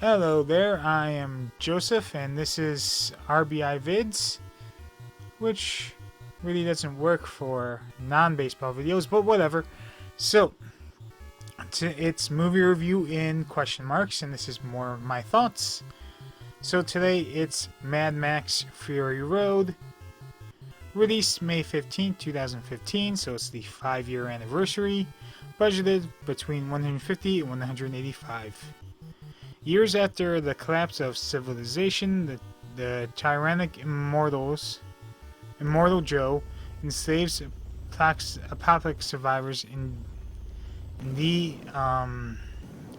Hello there, I am Joseph, and this is R.B.I. Vids, which really doesn't work for non-baseball videos, but whatever. So, it's movie review in question marks, and this is more of my thoughts. So today it's Mad Max Fury Road, released May 15th, 2015, so it's the 5-year anniversary, budgeted between 150 and 185. Years after the collapse of civilization, the tyrannic Immortal Joe enslaves apocalyptic survivors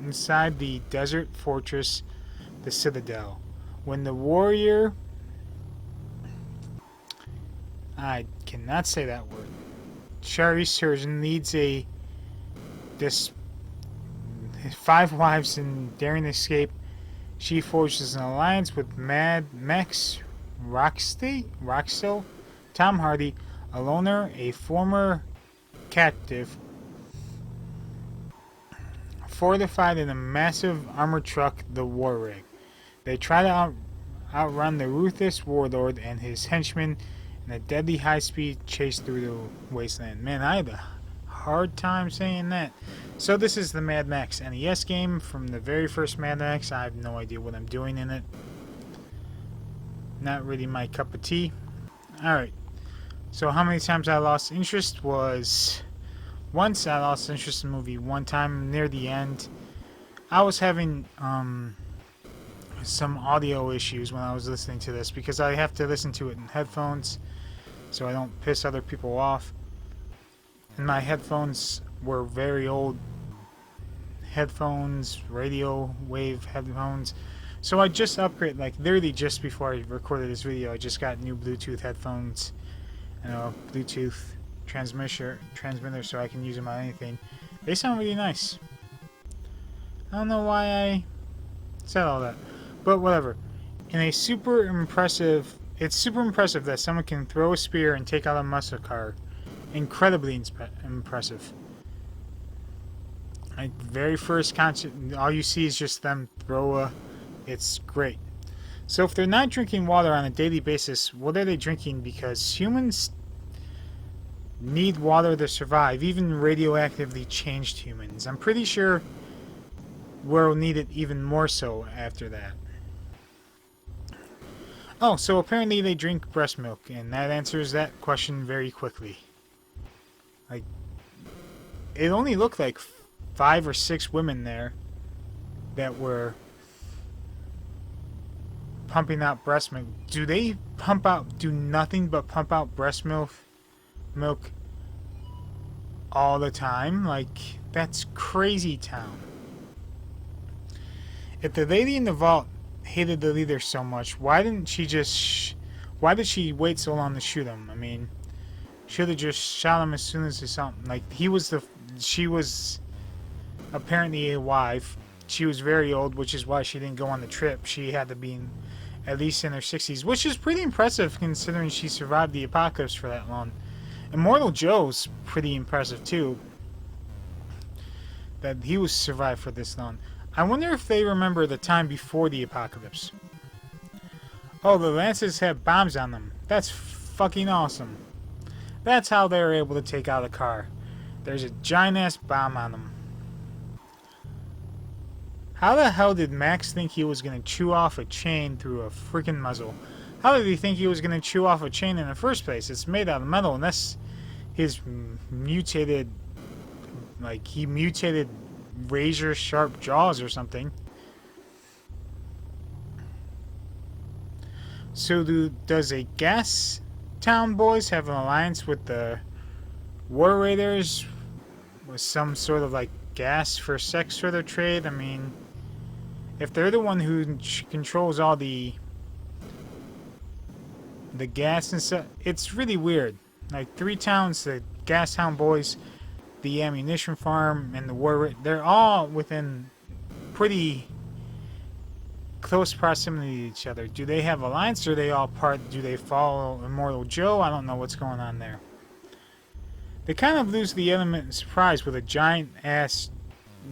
inside the desert fortress, the Citadel. When the warrior... I cannot say that word. Shari Surgeon leads this 5 wives in daring escape. She forges an alliance with Mad Max Roxdale, Tom Hardy, a loner, a former captive, fortified in a massive armored truck, the War Rig. They try to outrun the ruthless warlord and his henchmen in a deadly high-speed chase through the wasteland. Man, I had a hard time saying that. So this is the Mad Max NES game from the very first Mad Max. I have no idea what I'm doing in it. Not really my cup of tea. Alright. So how many times I lost interest was... Once I lost interest in the movie. One time near the end. I was having some audio issues when I was listening to this, because I have to listen to it in headphones so I don't piss other people off. And my headphones were very old headphones, radio wave headphones. So I just upgraded, like literally just before I recorded this video, I just got new Bluetooth headphones and a Bluetooth transmitter so I can use them on anything. They sound really nice. I don't know why I said all that, but whatever. It's super impressive that someone can throw a spear and take out a muscle car. Incredibly impressive. Like, very first concert, all you see is just them throw it's great. So if they're not drinking water on a daily basis, what are they drinking? Because humans need water to survive, even radioactively changed humans. I'm pretty sure we'll need it even more so after that. Oh, so apparently they drink breast milk, and that answers that question very quickly. Like, it only looked like 5 or 6 women there that were pumping out breast milk. Do they do nothing but pump out breast milk all the time? Like, that's crazy town. If the lady in the vault hated the leader so much, why did she wait so long to shoot him? I mean, should have just shot him as soon as he saw him. Like, she was apparently a wife. She was very old, which is why she didn't go on the trip. She had to be at least in her 60s, which is pretty impressive considering she survived the apocalypse for that long. Immortal Joe's pretty impressive too, that he was survived for this long. I wonder if they remember the time before the apocalypse. Oh, the Lances have bombs on them. That's fucking awesome. That's how they were able to take out a car. There's a giant-ass bomb on them. How the hell did Max think he was going to chew off a chain through a freaking muzzle? How did he think he was going to chew off a chain in the first place? It's made out of metal, and that's his mutated... Like, he mutated razor-sharp jaws or something. So does a Gas Town Boys have an alliance with the War Raiders with some sort of like gas for sex sort of trade? I mean, if they're the one who controls all the gas and stuff, it's really weird. Like, 3 towns, the Gas Town Boys, the ammunition farm, and the War, they're all within pretty close proximity to each other. Do they have alliance, or are they all do they follow Immortal Joe? I don't know what's going on there. They kind of lose the element of surprise with a giant ass,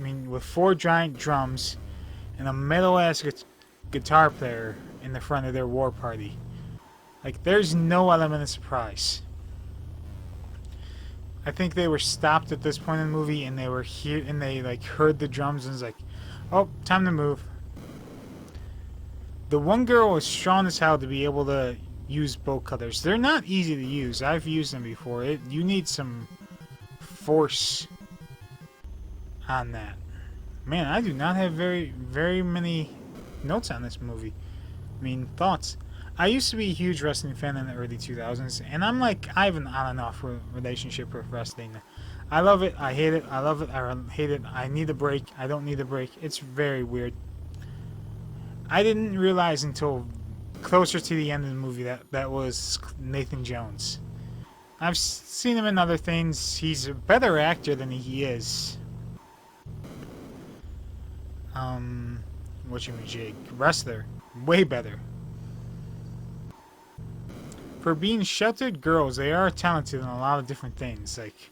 with 4 giant drums and a metal-ass guitar player in the front of their war party. Like, there's no element of surprise. I think they were stopped at this point in the movie, and they were here, and they like heard the drums, and was like, "Oh, time to move." The one girl was strong as hell to be able to use bolt cutters. They're not easy to use. I've used them before. You need some force on that. Man, I do not have very many notes on this movie. I mean, thoughts. I used to be a huge wrestling fan in the early 2000s, and I'm like, I have an on and off relationship with wrestling. I love it, I hate it, I love it, I hate it, I need a break, I don't need a break. It's very weird. I didn't realize until closer to the end of the movie that was Nathan Jones. I've seen him in other things. He's a better actor than he is. Whatchamajig, wrestler. Way better. For being sheltered girls, they are talented in a lot of different things. Like,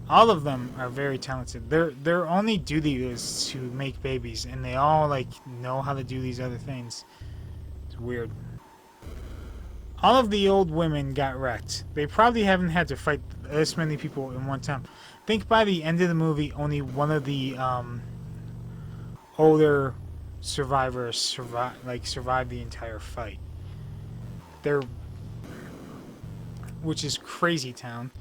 all of them are very talented. Their only duty is to make babies, and they all like know how to do these other things. It's weird. All of the old women got wrecked. They probably haven't had to fight this many people in one time. I think by the end of the movie, only one of the older survivors survived the entire fight. Which is crazy town.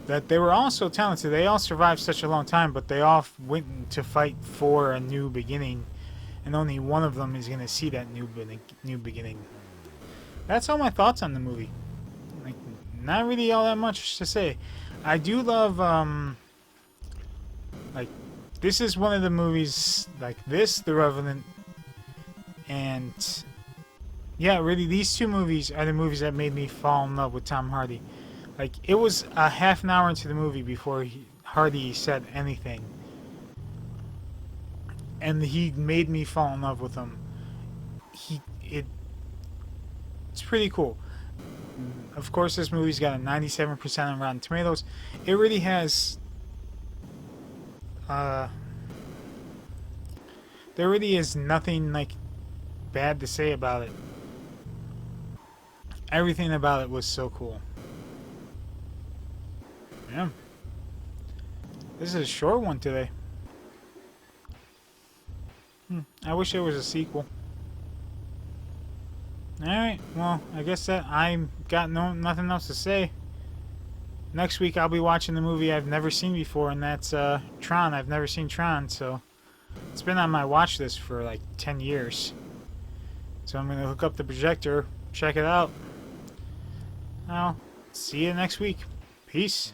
That they were all so talented. They all survived such a long time, but they all went to fight for a new beginning, and only one of them is going to see that new beginning. That's all my thoughts on the movie. Like, not really all that much to say. I do love, like, this is one of the movies, like this, The Revenant, and yeah, really, these two movies are the movies that made me fall in love with Tom Hardy. Like, it was a half an hour into the movie before Hardy said anything. And he made me fall in love with him. It's pretty cool. Of course, this movie's got a 97% on Rotten Tomatoes. It really has... there really is nothing, like, bad to say about it. Everything about it was so cool. Yeah. This is a short one today. I wish there was a sequel. Alright, well, I guess that I got nothing else to say. Next week I'll be watching the movie I've never seen before, and that's Tron. I've never seen Tron, so it's been on my watch list for like 10 years. So I'm going to hook up the projector, check it out. I'll see you next week. Peace.